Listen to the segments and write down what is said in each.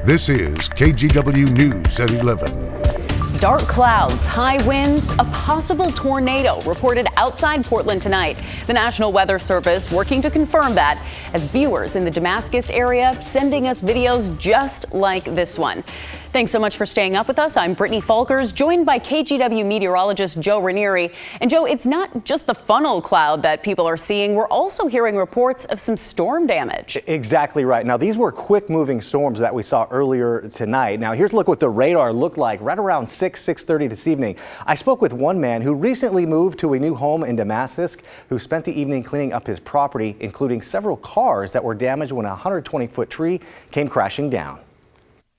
This is KGW News at 11. Dark clouds, high winds, a possible tornado reported outside Portland tonight. The National Weather Service working to confirm that as viewers in the Damascus area sending us videos just like this one. Thanks so much for staying up with us. I'm Brittany Falkers, joined by KGW meteorologist Joe Ranieri. And Joe, it's not just the funnel cloud that people are seeing. We're also hearing reports of some storm damage. Exactly right. Now, these were quick moving storms that we saw earlier tonight. Now, here's a look what the radar looked like right around 6:30 this evening. I spoke with one man who recently moved to a new home in Damascus, who spent the evening cleaning up his property, including several cars that were damaged when a 120-foot tree came crashing down.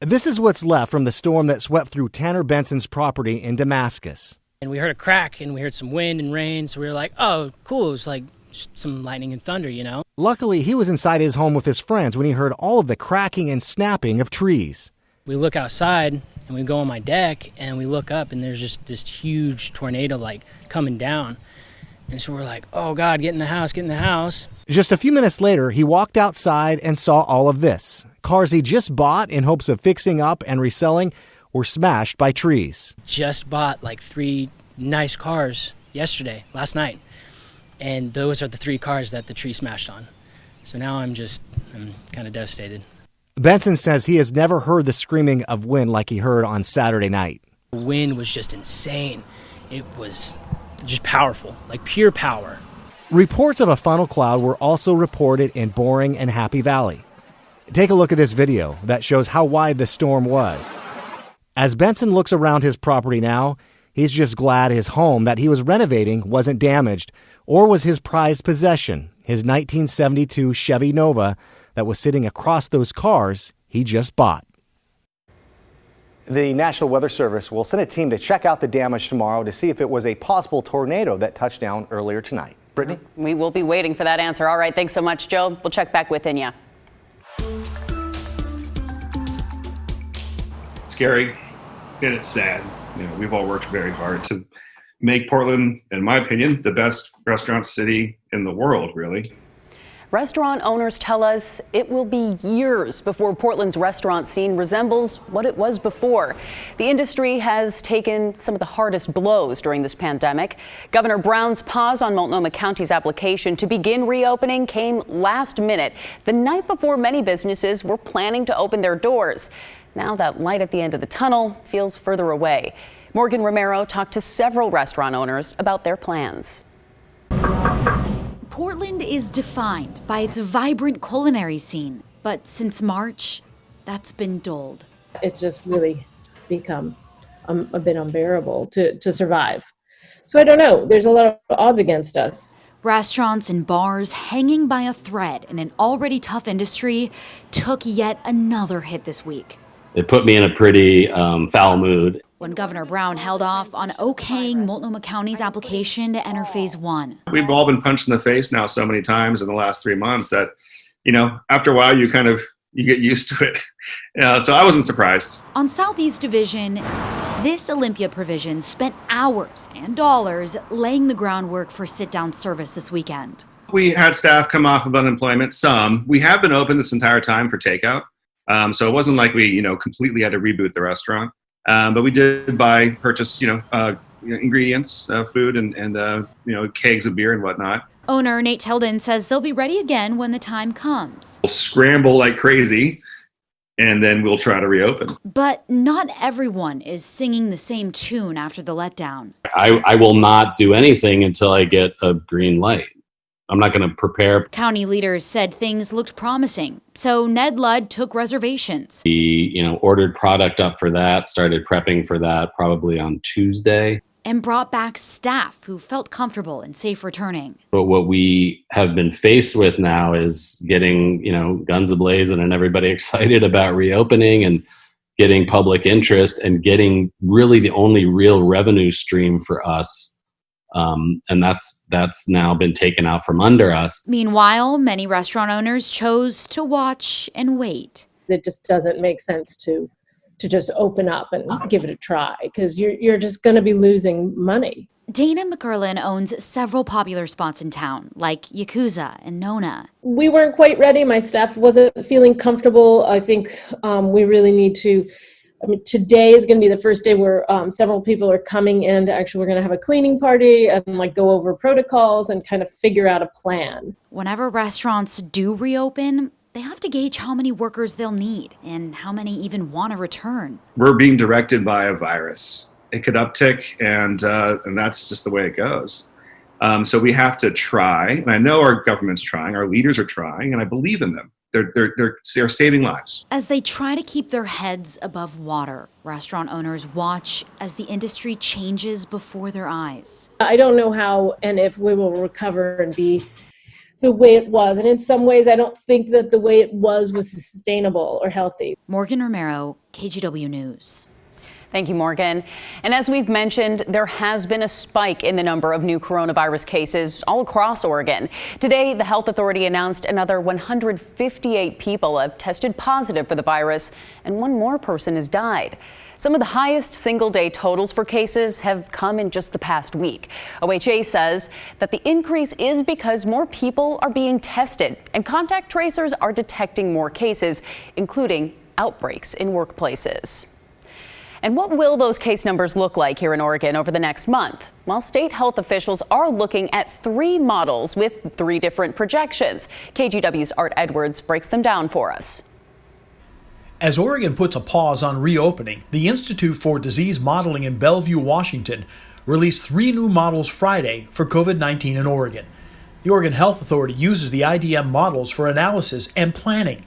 This is what's left from the storm that swept through Tanner Benson's property in Damascus. And we heard a crack and we heard some wind and rain, so we were like, oh, cool, it was like some lightning and thunder, you know? Luckily, he was inside his home with his friends when he heard all of the cracking and snapping of trees. We look outside and we go on my deck and we look up and there's just this huge tornado like coming down. And so we're like, oh God, get in the house, get in the house. Just a few minutes later, he walked outside and saw all of this. Cars he just bought in hopes of fixing up and reselling were smashed by trees. Just bought like 3 nice cars last night. And those are the 3 cars that the tree smashed on. So now I'm kind of devastated. Benson says he has never heard the screaming of wind like he heard on Saturday night. The wind was just insane. It was just powerful, like pure power. Reports of a funnel cloud were also reported in Boring and Happy Valley. Take a look at this video that shows how wide the storm was. As Benson looks around his property now, he's just glad his home that he was renovating wasn't damaged, or was his prized possession, his 1972 Chevy Nova that was sitting across those cars he just bought. The National Weather Service will send a team to check out the damage tomorrow to see if it was a possible tornado that touched down earlier tonight. Brittany? We will be waiting for that answer. All right, thanks so much, Joe. We'll check back with Inya. Scary and it's sad. You know, we've all worked very hard to make Portland, in my opinion, the best restaurant city in the world, really. Restaurant owners tell us it will be years before Portland's restaurant scene resembles what it was before. The industry has taken some of the hardest blows during this pandemic. Governor Brown's pause on Multnomah County's application to begin reopening came last minute, the night before many businesses were planning to open their doors. Now that light at the end of the tunnel feels further away. Morgan Romero talked to several restaurant owners about their plans. Portland is defined by its vibrant culinary scene, but since March, that's been dulled. It's just really become a bit unbearable to survive. So I don't know, there's a lot of odds against us. Restaurants and bars hanging by a thread in an already tough industry took yet another hit this week. It put me in a pretty foul mood. When Governor Brown held off on okaying Multnomah County's application to enter Phase 1. We've all been punched in the face now so many times in the last 3 months that, you know, after a while you get used to it. So I wasn't surprised. On Southeast Division, this Olympia provision spent hours and dollars laying the groundwork for sit-down service this weekend. We had staff come off of unemployment, some. We have been open this entire time for takeout. So it wasn't like we, completely had to reboot the restaurant. But we did purchase, ingredients, food and kegs of beer and whatnot. Owner Nate Tilden says they'll be ready again when the time comes. We'll scramble like crazy and then we'll try to reopen. But not everyone is singing the same tune after the letdown. I will not do anything until I get a green light. I'm not going to prepare. County leaders said things looked promising, so Ned Ludd took reservations. He, ordered product up for that, started prepping for that probably on Tuesday. And brought back staff who felt comfortable and safe returning. But what we have been faced with now is getting, guns ablazing and everybody excited about reopening and getting public interest and getting really the only real revenue stream for us. And that's now been taken out from under us. Meanwhile, many restaurant owners chose to watch and wait. It just doesn't make sense to just open up and give it a try because you're just going to be losing money. Dana McGurlin owns several popular spots in town, like Yakuza and Nona. We weren't quite ready. My staff wasn't feeling comfortable. I think we really need to, today is going to be the first day where several people are coming in. Actually, we're going to have a cleaning party and go over protocols and kind of figure out a plan. Whenever restaurants do reopen, they have to gauge how many workers they'll need and how many even want to return. We're being directed by a virus. It could uptick, and that's just the way it goes. So we have to try, and I know our government's trying, our leaders are trying, and I believe in them. They're saving lives. As they try to keep their heads above water, restaurant owners watch as the industry changes before their eyes. I don't know how and if we will recover and be the way it was. And in some ways, I don't think that the way it was sustainable or healthy. Morgan Romero, KGW News. Thank you, Morgan. And as we've mentioned, there has been a spike in the number of new coronavirus cases all across Oregon. Today, the health authority announced another 158 people have tested positive for the virus, and one more person has died. Some of the highest single-day totals for cases have come in just the past week. OHA says that the increase is because more people are being tested and contact tracers are detecting more cases, including outbreaks in workplaces. And what will those case numbers look like here in Oregon over the next month? Well, state health officials are looking at 3 models with 3 different projections. KGW's Art Edwards breaks them down for us. As Oregon puts a pause on reopening, the Institute for Disease Modeling in Bellevue, Washington, released 3 new models Friday for COVID-19 in Oregon. The Oregon Health Authority uses the IDM models for analysis and planning.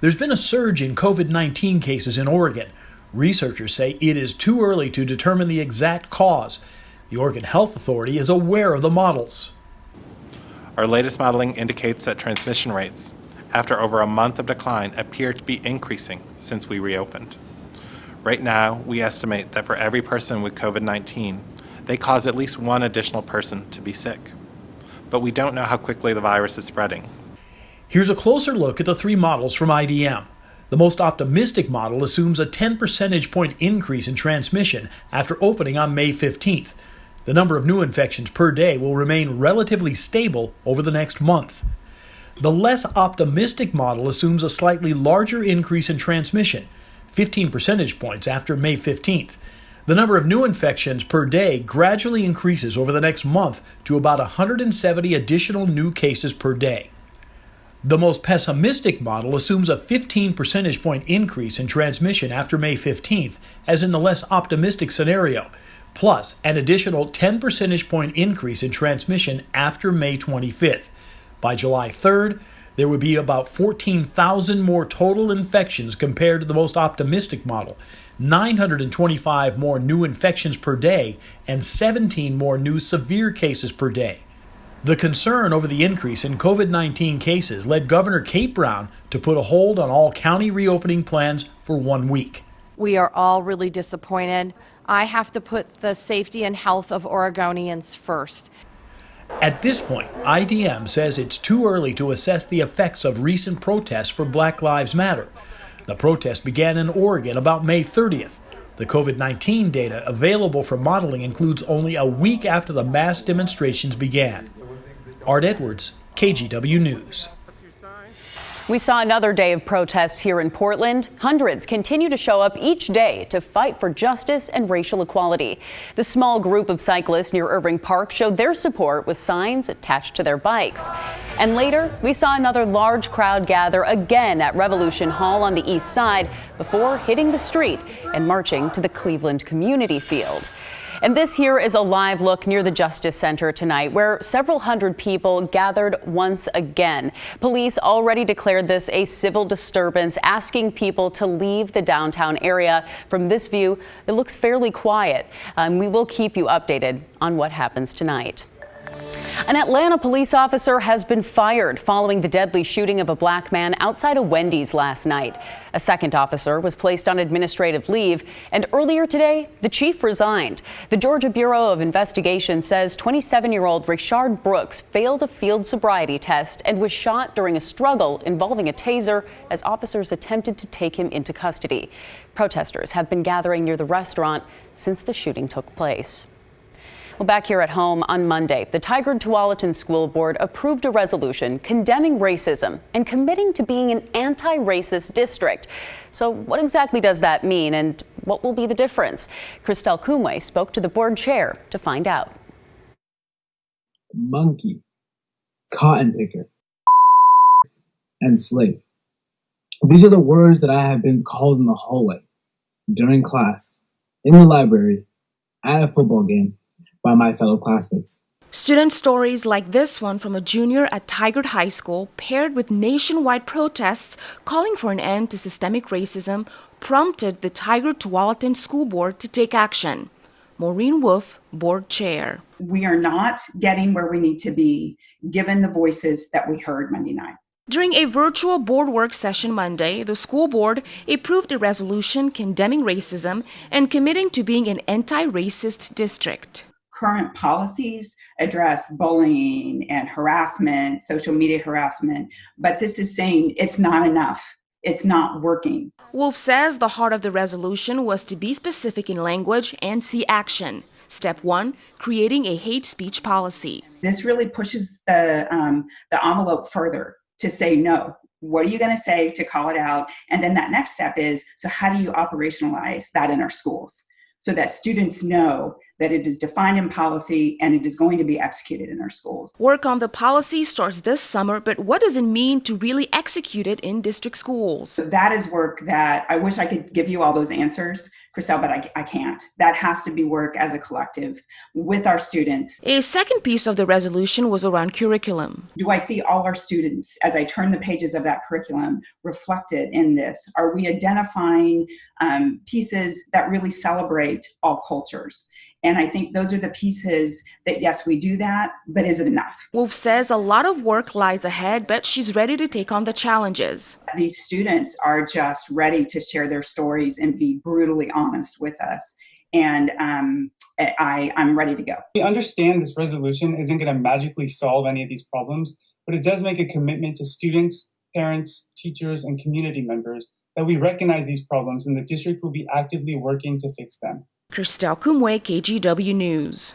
There's been a surge in COVID-19 cases in Oregon. Researchers say it is too early to determine the exact cause. The Oregon Health Authority is aware of the models. Our latest modeling indicates that transmission rates, after over a month of decline, appear to be increasing since we reopened. Right now, we estimate that for every person with COVID-19, they cause at least one additional person to be sick. But we don't know how quickly the virus is spreading. Here's a closer look at the 3 models from IDM. The most optimistic model assumes a 10 percentage point increase in transmission after opening on May 15th. The number of new infections per day will remain relatively stable over the next month. The less optimistic model assumes a slightly larger increase in transmission, 15 percentage points after May 15th. The number of new infections per day gradually increases over the next month to about 170 additional new cases per day. The most pessimistic model assumes a 15 percentage point increase in transmission after May 15th, as in the less optimistic scenario, plus an additional 10 percentage point increase in transmission after May 25th. By July 3rd, there would be about 14,000 more total infections compared to the most optimistic model, 925 more new infections per day, and 17 more new severe cases per day. The concern over the increase in COVID-19 cases led Governor Kate Brown to put a hold on all county reopening plans for 1 week. We are all really disappointed. I have to put the safety and health of Oregonians first. At this point, IDM says it's too early to assess the effects of recent protests for Black Lives Matter. The protest began in Oregon about May 30th. The COVID-19 data available for modeling includes only a week after the mass demonstrations began. Art Edwards, KGW News. We saw another day of protests here in Portland. Hundreds continue to show up each day to fight for justice and racial equality. The small group of cyclists near Irving Park showed their support with signs attached to their bikes. And later, we saw another large crowd gather again at Revolution Hall on the east side before hitting the street and marching to the Cleveland Community Field. And this here is a live look near the Justice Center tonight, where several hundred people gathered once again. Police already declared this a civil disturbance, asking people to leave the downtown area. From this view, it looks fairly quiet. We will keep you updated on what happens tonight. An Atlanta police officer has been fired following the deadly shooting of a black man outside a Wendy's last night. A second officer was placed on administrative leave, and earlier today, the chief resigned. The Georgia Bureau of Investigation says 27-year-old Rayshard Brooks failed a field sobriety test and was shot during a struggle involving a taser as officers attempted to take him into custody. Protesters have been gathering near the restaurant since the shooting took place. Well, back here at home on Monday, the Tigard Tualatin School Board approved a resolution condemning racism and committing to being an anti-racist district. So what exactly does that mean, and what will be the difference? Christelle Kumwe spoke to the board chair to find out. Monkey, cotton picker, and slave. These are the words that I have been called in the hallway, during class, in the library, at a football game, by my fellow classmates. Student stories like this one from a junior at Tigard High School, paired with nationwide protests calling for an end to systemic racism, prompted the Tigard Tualatin School Board to take action. Maureen Wolf, board chair. We are not getting where we need to be, given the voices that we heard Monday night. During a virtual board work session Monday, the school board approved a resolution condemning racism and committing to being an anti-racist district. Current policies address bullying and harassment, social media harassment, but this is saying it's not enough. It's not working. Wolf says the heart of the resolution was to be specific in language and see action. Step 1, creating a hate speech policy. This really pushes the envelope further to say no. What are you going to say to call it out? And then that next step is, so how do you operationalize that in our schools so that students know that it is defined in policy and it is going to be executed in our schools. Work on the policy starts this summer, but what does it mean to really execute it in district schools? So that is work that I wish I could give you all those answers, Christelle, but I can't. That has to be work as a collective with our students. A second piece of the resolution was around curriculum. Do I see all our students, as I turn the pages of that curriculum, reflected in this? Are we identifying pieces that really celebrate all cultures? And I think those are the pieces that, yes, we do that, but is it enough? Wolf says a lot of work lies ahead, but she's ready to take on the challenges. These students are just ready to share their stories and be brutally honest with us. And I'm ready to go. We understand this resolution isn't going to magically solve any of these problems, but it does make a commitment to students, parents, teachers, and community members that we recognize these problems and the district will be actively working to fix them. Christelle Kumwe, KGW News.